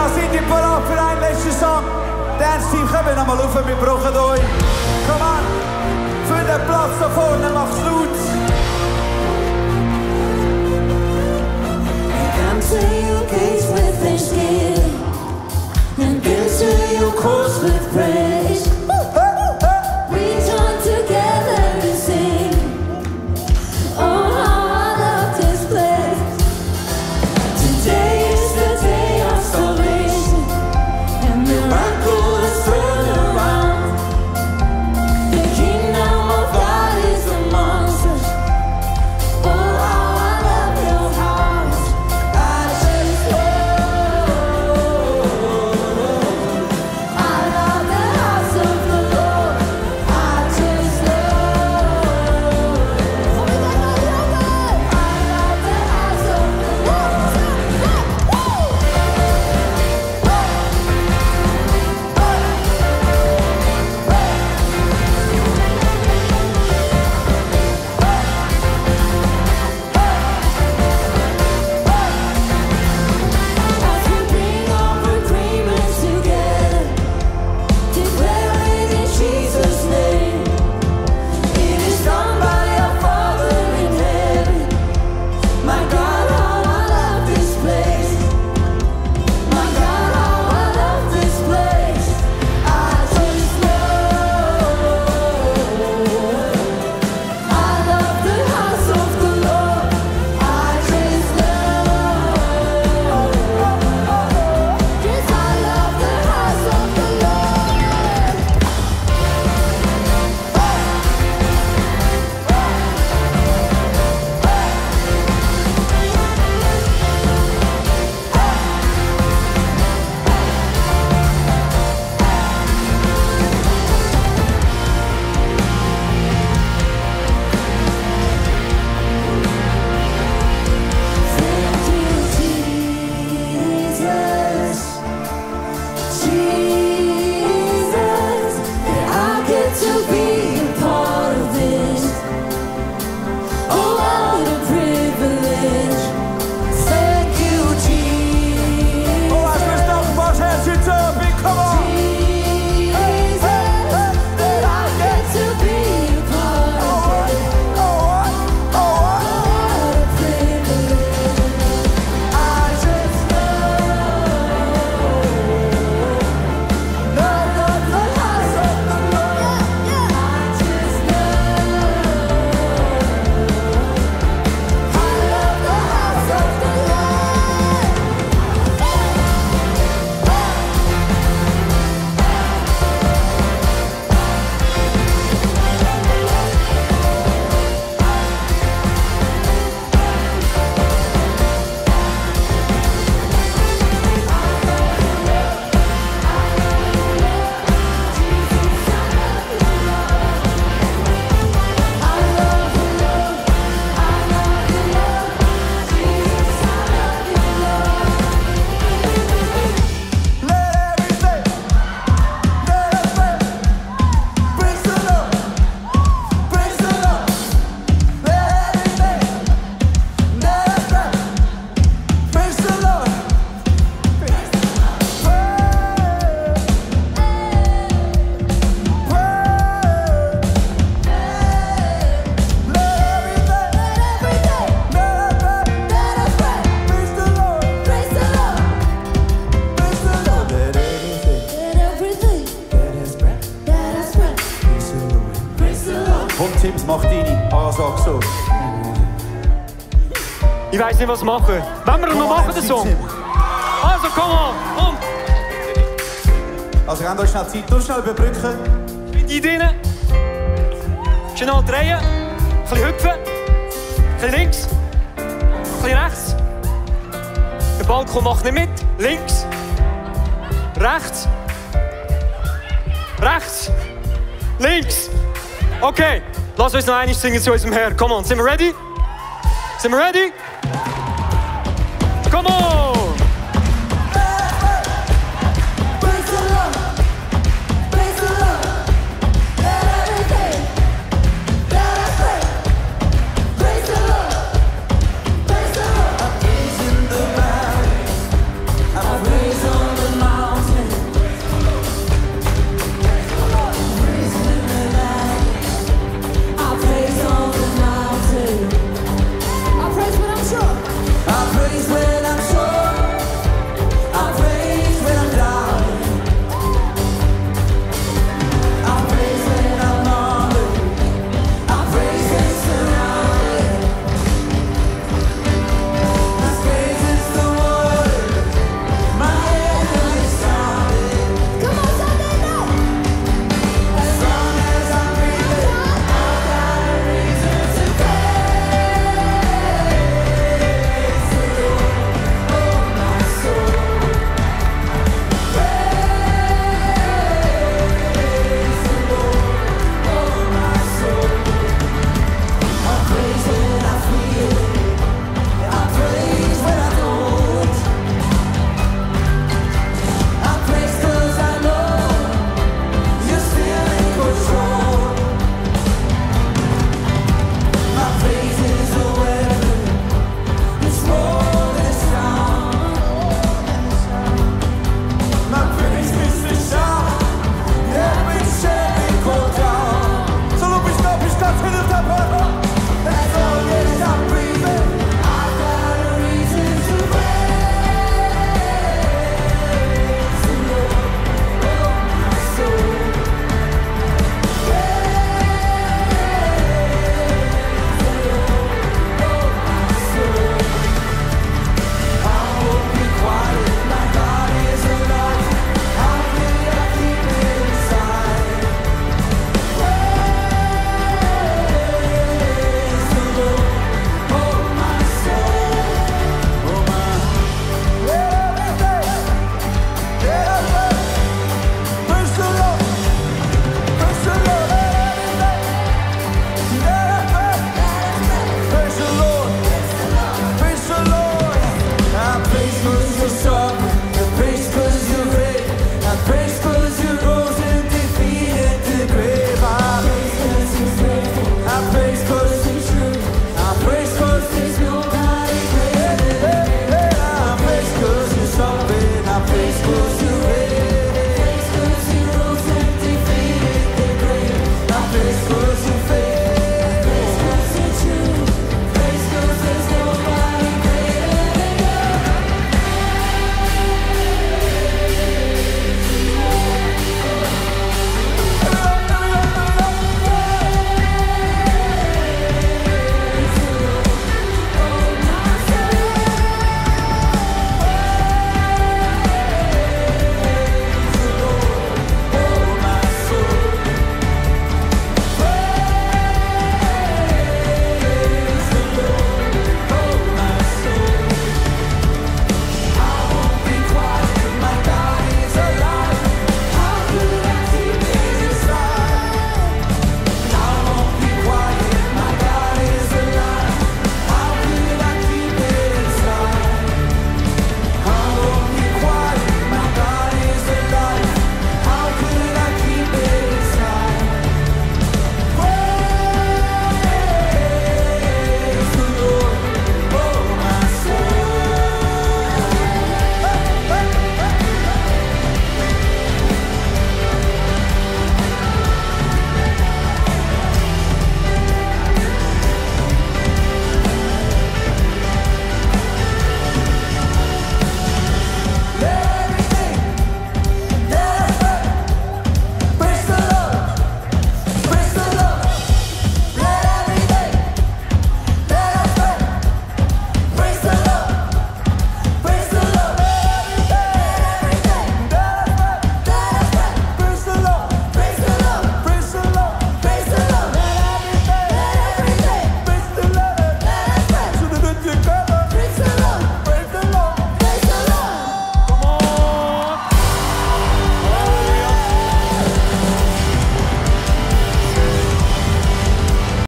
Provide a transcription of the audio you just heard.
Ja, seid ihr bereit für einen letzten Song? Dance-Team, kommt nochmal rauf, wir brauchen euch. Komm an, für den Platz da vorne, macht's laut. Come to your gates with thanksgiving and enter your courts with praise. We join together and sing. Oh, how I love this place. Today is the day of salvation, and miracles turn around. The kingdom of God is amongst us. Oh, how I love your house. I just love the house of the Lord. I just love the house of the Lord. As we bring our agreements together, declare it in Jesus' name. It is done by our Father in heaven. My God, how I love this place. My God, how I love this place. I just love the house of the Lord. I just love, yes, I love the house of the Lord. Thank you, Jesus, that I get to be a part of this. Oh, what a privilege. Thank you, Jesus. Oh, als we staan, pas hands in jumping, come on. Jesus, that I get to be a part of it. Oh, what a privilege. I just love the house of the Lord. I just love the house of the Und Tipps macht deine Ansage so. Ich weiss nicht, was machen. Wollen wir noch machen, den Song? Also, komm on! Und Also, gebt euch schnell Zeit, du schnell überbrücken. mit die drinnen. Schnell drehen. Ein bisschen hüpfen. Ein bisschen links. Ein bisschen rechts. Der Balkon macht nicht mit. Links. Rechts. Rechts. Links. Okay, lass uns noch einmal singen zu unserem Herr. Come on, sind wir ready? Sind wir ready?